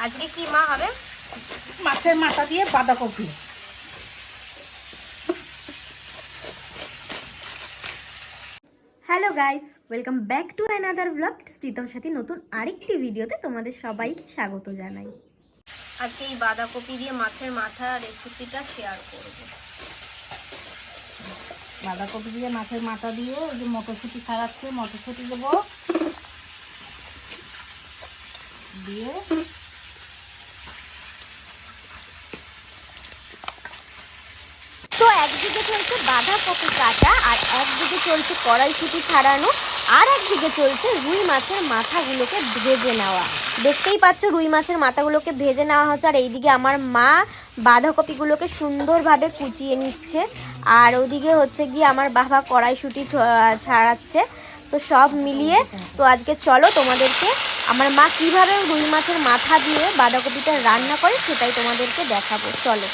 আজকে কি মা হবে? মাছের মাথা দিয়ে বাঁধাকপি। Hello guys, welcome back to another blog. Pritam সাথী নতুন আরেকটি ভিডিওতে তোমাদের সবাইকে স্বাগত জানাই। আজকে এই বাঁধাকপি দিয়ে মাছের মাথা রেসিপিটা শেয়ার করব। বাঁধাকপি দিয়ে মাছের মাথা দিয়ে ওই যে মটরশুঁটি ছাড়াচ্ছে, মটরশুঁটি দেবো দিয়ে তো একদিকে চলছে বাঁধাকপি কাটা, আর একদিকে চলছে কড়াইশুঁটি ছাড়ানো, আর একদিকে চলছে রুই মাছের মাথাগুলোকে ভেজে নেওয়া। দেখতেই পাচ্ছ রুই মাছের মাথাগুলোকে ভেজে নেওয়া হচ্ছে, আর এইদিকে আমার মা বাঁধাকপিগুলোকে সুন্দরভাবে কুচিয়ে নিচ্ছে, আর ওদিকে হচ্ছে গিয়ে আমার বাবা কড়াইশুঁটি ছাড়াচ্ছে। তো সব মিলিয়ে তো আজকে চলো তোমাদেরকে আমার মা কিভাবে রুই মাছের মাথা দিয়ে বাঁধাকপিটা রান্না করে সেটাই তোমাদেরকে দেখাবো। চলো।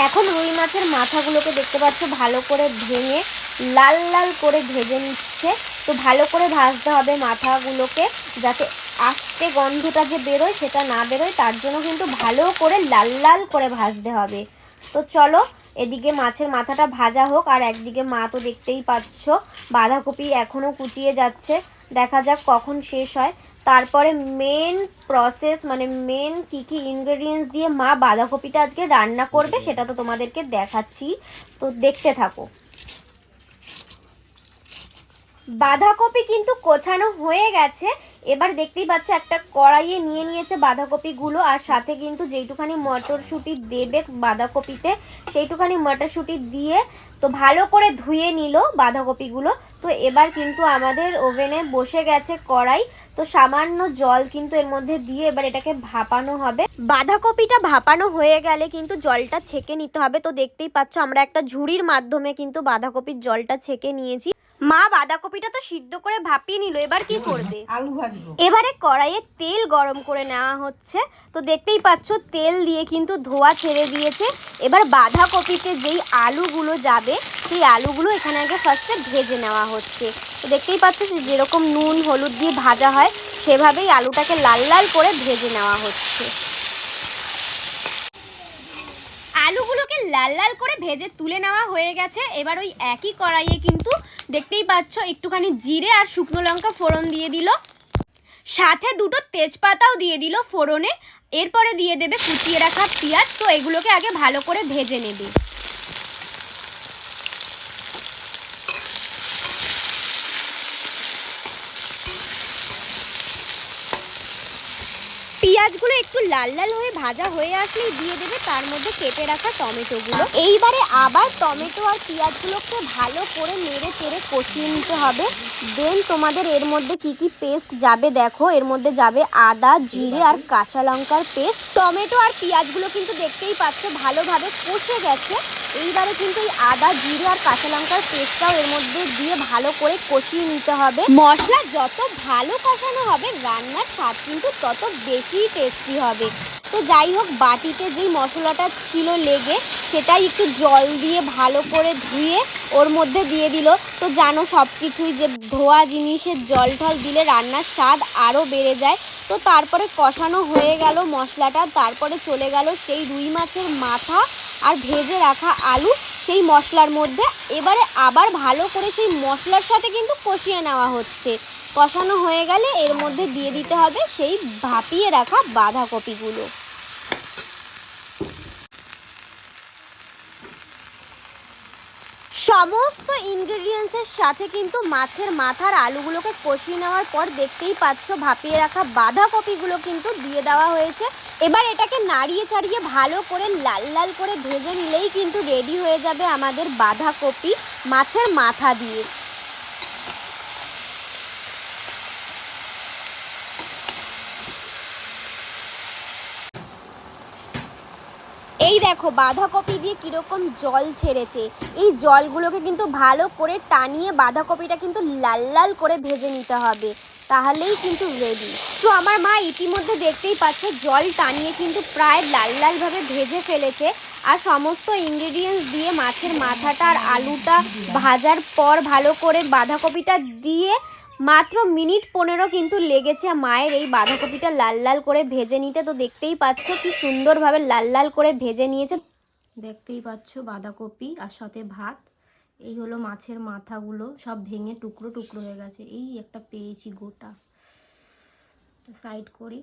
এখন রুই মাছের মাথাগুলোকে দেখতে পাচ্ছ ভালো করে ভেঙে লাল লাল করে ভেজে নিচ্ছে। তো ভালো করে ভাজতে হবে মাথাগুলোকে, যাতে আস্তে গন্ধটা যে বেরোয় সেটা না বেরোয়, তার জন্য কিন্তু ভালো করে লাল লাল করে ভাজতে হবে। তো চলো এদিকে মাছের মাথাটা ভাজা হোক, আর একদিকে মা তো দেখতেই পাচ্ছ বাঁধাকপি এখনও কুচিয়ে যাচ্ছে। দেখা যাক কখন শেষ হয়। তারপরে মেন প্রসেস মানে মেন কী কী ইনগ্রেডিয়েন্টস দিয়ে মা বাঁধাকপিটা আজকে রান্না করবে সেটা তো তোমাদেরকে দেখাচ্ছি, তো দেখতে থাকো। বাঁধাকপি কিন্তু কোচানো হয়ে গেছে। এবার দেখতেই পাচ্ছ একটা কড়াইয়ে নিয়ে নিয়েছে বাঁধাকপিগুলো, আর সাথে কিন্তু যেইটুখানি মটরশুঁটি দেবে বাঁধাকপিতে সেইটুখানি মটরশুঁটি দিয়ে তো ভালো করে ধুয়ে নিল বাঁধাকপিগুলো। তো এবার কিন্তু আমাদের ওভেনে বসে গেছে কড়াই, তো সামান্য জল কিন্তু এর মধ্যে দিয়ে এবার এটাকে ভাপানো হবে। বাঁধাকপিটা ভাপানো হয়ে গেলে কিন্তু জলটা ছেঁকে নিতে হবে। তো দেখতেই পাচ্ছ আমরা একটা ঝুড়ির মাধ্যমে কিন্তু বাঁধাকপির জলটা ছেঁকে নিয়েছি। মা বাঁধাকপিটা তো সিদ্ধ করে ভাপিয়ে নিল, এবার কি করবে? আলু ভাজবো। এবারে কড়াইয়ে তেল গরম করে নেওয়া হচ্ছে। তো দেখতেই পাচ্ছ তেল দিয়ে কিন্তু ধোয়া ছেড়ে দিয়েছে। এবার বাঁধাকপিতে যেই আলুগুলো যাবে সেই আলুগুলো এখানে আগে ফার্স্টে ভেজে নেওয়া হচ্ছে। তো দেখতেই পাচ্ছ যেরকম নুন হলুদ দিয়ে ভাজা হয় সেভাবেই আলুটাকে লাল লাল করে ভেজে নেওয়া হচ্ছে। আলুগুলোকে লাল লাল করে ভেজে তুলে নেওয়া হয়ে গেছে। এবার ওই একই কড়াইয়ে কিন্তু দেখতেই পাচ্ছ একটুখানি জিরে আর শুকনো লঙ্কা ফোড়ন দিয়ে দিল, সাথে দুটো তেজপাতাও দিয়ে দিল ফোড়নে। এরপরে দিয়ে দেবে কুচিয়ে রাখা পেঁয়াজ। তো এগুলোকে আগে ভালো করে ভেজে নেবে। পেঁয়াজগুলো একটু লাল লাল হয়ে ভাজা হয়ে আসলেই দিয়ে দেবে তার মধ্যে কেটে রাখা টমেটোগুলো। এইবারে আবার টমেটো আর পেঁয়াজগুলোকে ভালো করে নেড়ে চেড়ে কষিয়ে নিতে হবে। দেন তোমাদের এর মধ্যে কি কি পেস্ট যাবে দেখো, এর মধ্যে যাবে আদা জিরে আর কাঁচা লঙ্কার পেস্ট। টমেটো আর পেঁয়াজগুলো কিন্তু দেখতেই পাচ্ছ ভালোভাবে কষে গেছে। এইবারে কিন্তু এই আদা জিরে আর কাঁচা লঙ্কার পেস্টটাও এর মধ্যে দিয়ে ভালো করে কষিয়ে নিতে হবে। মশলা যত ভালো কষানো হবে রান্নার স্বাদ কিন্তু তত বেশি টেস্টি হবে। তো যাই হোক, বাটিতে যেই মশলাটা ছিল লেগে সেটাই একটু জল দিয়ে ভালো করে ধুয়ে ওর মধ্যে দিয়ে দিল। তো জানো সব কিছুই যে ধোয়া জিনিসের জল ঢল দিলে রান্নার স্বাদ আরও বেড়ে যায়। তো তারপরে কষানো হয়ে গেল মশলাটা, তারপরে চলে গেল সেই রুই মাছের মাথা আর ভেজে রাখা আলু সেই মশলার মধ্যে। এবারে আবার ভালো করে সেই মশলার সাথে কিন্তু কষিয়ে নেওয়া হচ্ছে। কষানো হয়ে গেলে এর মধ্যে দিয়ে দিতে হবে সেই ভাপিয়ে রাখা বাঁধাকপিগুলো। সমস্ত ইনগ্রেডিয়েন্টসের সাথে কিন্তু মাছের মাথার আলুগুলোকে কষিয়ে নেওয়ার পর দেখতেই পাচ্ছ ভাপিয়ে রাখা বাঁধাকপিগুলো কিন্তু দিয়ে দেওয়া হয়েছে। এবার এটাকে নাড়িয়ে ছাড়িয়ে ভালো করে লাল লাল করে ভেজে নিলেই কিন্তু রেডি হয়ে যাবে আমাদের বাঁধাকপি মাছের মাথা দিয়ে। এই দেখো বাঁধাকপি দিয়ে কীরকম জল ছেড়েছে। এই জলগুলোকে কিন্তু ভালো করে টানিয়ে বাঁধাকপিটা কিন্তু লাল লাল করে ভেজে নিতে হবে। তাহলেই কিন্তু রেডি। তো আমার মা ইতিমধ্যে দেখতেই পাচ্ছে জল টানিয়ে কিন্তু প্রায় লাল লালভাবে ভেজে ফেলেছে। আর সমস্ত ইনগ্রেডিয়েন্টস দিয়ে মাছের মাথাটা আর আলুটা ভাজার পর ভালো করে বাঁধাকপিটা দিয়ে মাত্র মিনিট 15 কিন্তু লেগেছে মায়ের এই বাঁধাকপিটা লাল লাল করে ভেজে নিতে। তো দেখতেই পাচ্ছ কি সুন্দরভাবে লাল লাল করে ভেজে নিয়েছে। দেখতেই পাচ্ছ বাঁধাকপি আর সাথে ভাত। এই হলো মাছের মাথাগুলো সব ভেঙে টুকরো টুকরো হয়ে গেছে। এই একটা পেয়েছি গোটা, সাইড করি।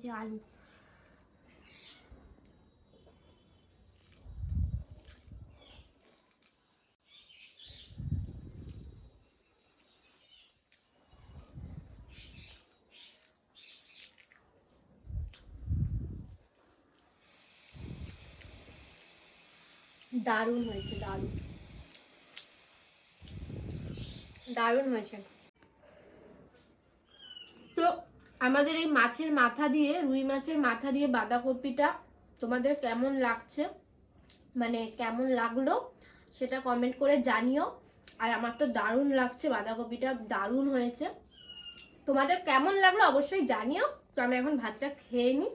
যে আলু, দারুণ হয়েছে, দারুণ দারুণ হয়েছে। তো আমাদের এই মাছের মাথা দিয়ে, রুই মাছের মাথা দিয়ে বাঁধাকপিটা তোমাদের কেমন লাগছে, মানে কেমন লাগলো সেটা কমেন্ট করে জানিও। আর আমার তো দারুণ লাগছে, বাঁধাকপিটা দারুণ হয়েছে। তোমাদের কেমন লাগলো অবশ্যই জানিও। তো আমি এখন ভাতটা খেয়ে নিই,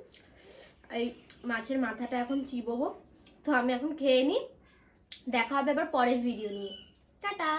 এই মাছের মাথাটা এখন চিবোবো। তো আমি এখন খেয়ে নিই, দেখা হবে আবার পরের ভিডিও নিয়ে। টাটা।